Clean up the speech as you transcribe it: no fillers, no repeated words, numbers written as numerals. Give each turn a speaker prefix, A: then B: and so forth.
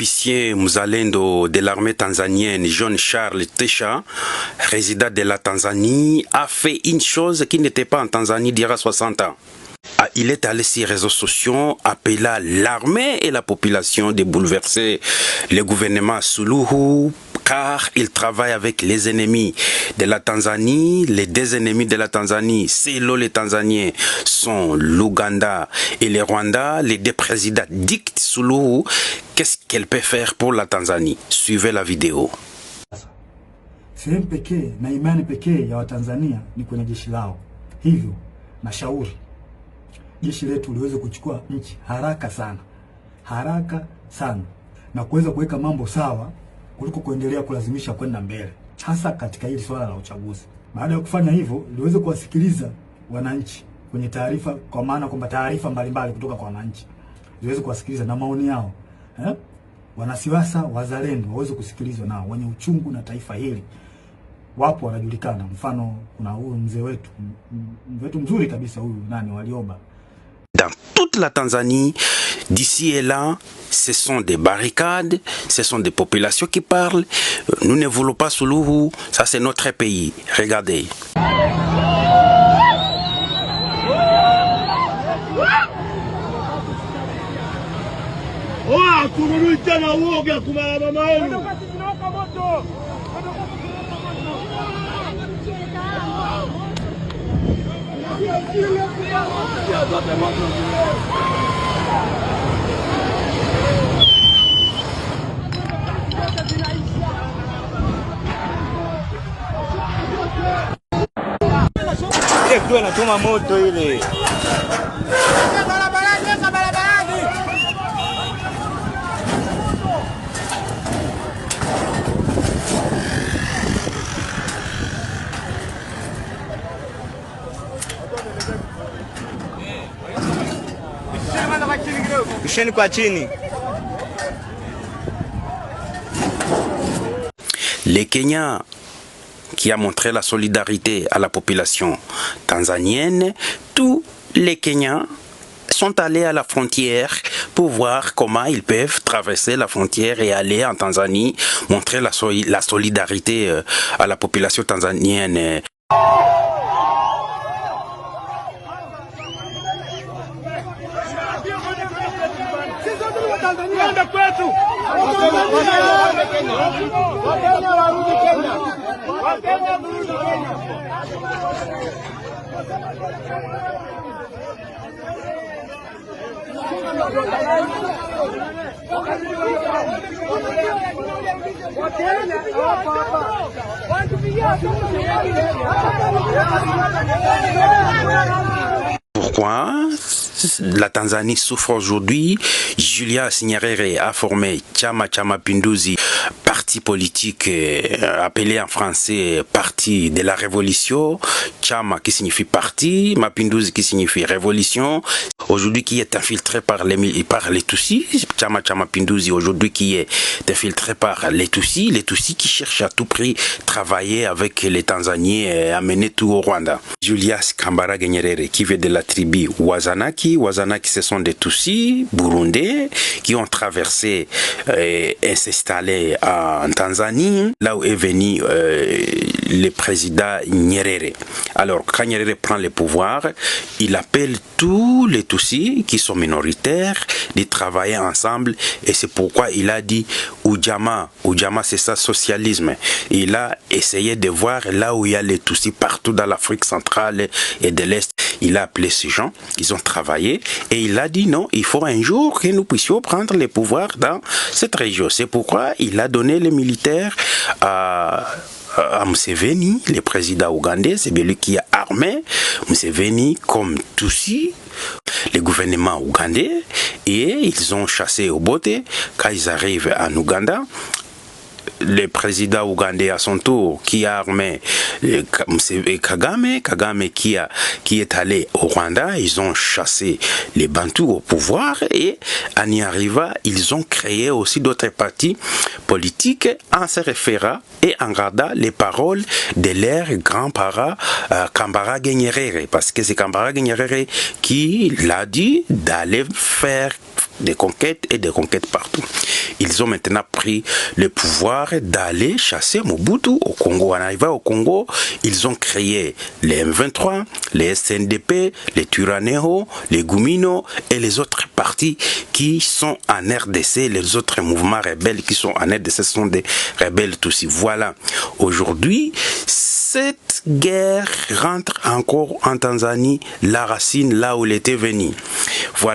A: L'officier mzalendo de l'armée tanzanienne, John Charles Tesha, résident de la Tanzanie, a fait une chose qui n'était pas en Tanzanie d'il y a 60 ans. Il est allé sur les réseaux sociaux appelant l'armée et la population de bouleverser le gouvernement Suluhu, car il travaille avec les ennemis de la Tanzanie. Les deux ennemis de la Tanzanie, selon les Tanzaniens, sont l'Ouganda et le Rwanda. Les deux présidents dictent Suluhu qu'est-ce qu'elle peut faire pour la Tanzanie. Suivez la vidéo.
B: Sehemu pekee na imani pekee ya Watanzania ni kwenye jeshi lao. Hivyo nashauri jeshi letu liweze kuchukua nchi haraka sana na kuweza kuweka mambo sawa kuliko kuendelea kulazimisha kwenda mbele, hasa katika hili swala la uchaguzi. Baada ya kufanya hivyo, liweze kuwasikiliza wananchi kwenye taarifa, kwa maana kwamba taarifa mbalimbali kutoka kwa wananchi liweze kuwasikiliza na maoni yao. Wanasiasa wazalendo waweze kusikilizwa nao, wenye uchungu na taifa hili wapo wanajulikana. Mfano kuna huyu mzee wetu mzuri kabisa, huyu Warioba.
A: Dans toute la Tanzanie, d'ici et là, ce sont des barricades, ce sont des populations qui parlent. Nous ne voulons pas Suluhu, ça c'est notre pays. Regardez.
C: Ile inachoma moto ile. Bisheni kwa chini.
A: Les Kenyans qui a montré la solidarité à la population tanzanienne, tous les Kenyans sont allés à la frontière pour voir comment ils peuvent traverser la frontière et aller en Tanzanie, montrer la solidarité à la population tanzanienne. Pourquoi la Tanzanie souffre aujourd'hui? Julius Nyerere a formé Chama cha Mapinduzi, parti politique appelé en français Parti de la Révolution. Chama qui signifie parti, Mapinduzi qui signifie révolution. Aujourd'hui qui est infiltré par les Tutsis. Chama cha Mapinduzi aujourd'hui qui est infiltré par les Tutsis qui cherchent à tout prix travailler avec les Tanzaniens et amener tout au Rwanda. Julius Kambarage Nyerere qui vient de la tribu Wazanaki. Wazanaki, ce sont des Tutsis burundais qui ont traversé et s'installé en Tanzanie, là où est venu le président Nyerere. Alors, quand Nyerere prend le pouvoir, il appelle tous les Tutsis qui sont minoritaires de travailler ensemble, et c'est pourquoi il a dit Ujamaa. Ujamaa, c'est ça, socialisme. Il a essayé de voir là où il y a les Tutsis partout dans l'Afrique centrale et de l'Est. Il a appelé ces gens, ils ont travaillé et il a dit non, il faut un jour que nous puissions prendre le pouvoir dans cette région. C'est pourquoi il a donné les militaires à Museveni, le président ougandais. C'est lui qui a armé Museveni comme Tutsi, le gouvernement ougandais, et ils ont chassé Obote. Quand ils arrivent en Ouganda, le président ougandais à son tour qui a armé Kagame qui est allé au Rwanda, ils ont chassé les Bantous au pouvoir, et en y arrivant, ils ont créé aussi d'autres partis politiques en se référant et en gardant les paroles de leur grand-parent Kambarage Nyerere, parce que c'est Kambarage Nyerere qui l'a dit d'aller faire des conquêtes et des conquêtes partout. Ils ont maintenant pris le pouvoir d'aller chasser Mobutu au Congo. En arrivant au Congo, ils ont créé les M23, les SNDP, les Twirwaneho, les Gumino et les autres partis qui sont en RDC. Les autres mouvements rebelles qui sont en RDC sont des rebelles Tutsis. Voilà. Aujourd'hui, cette guerre rentre encore en Tanzanie, la racine là où elle était venue. Voilà.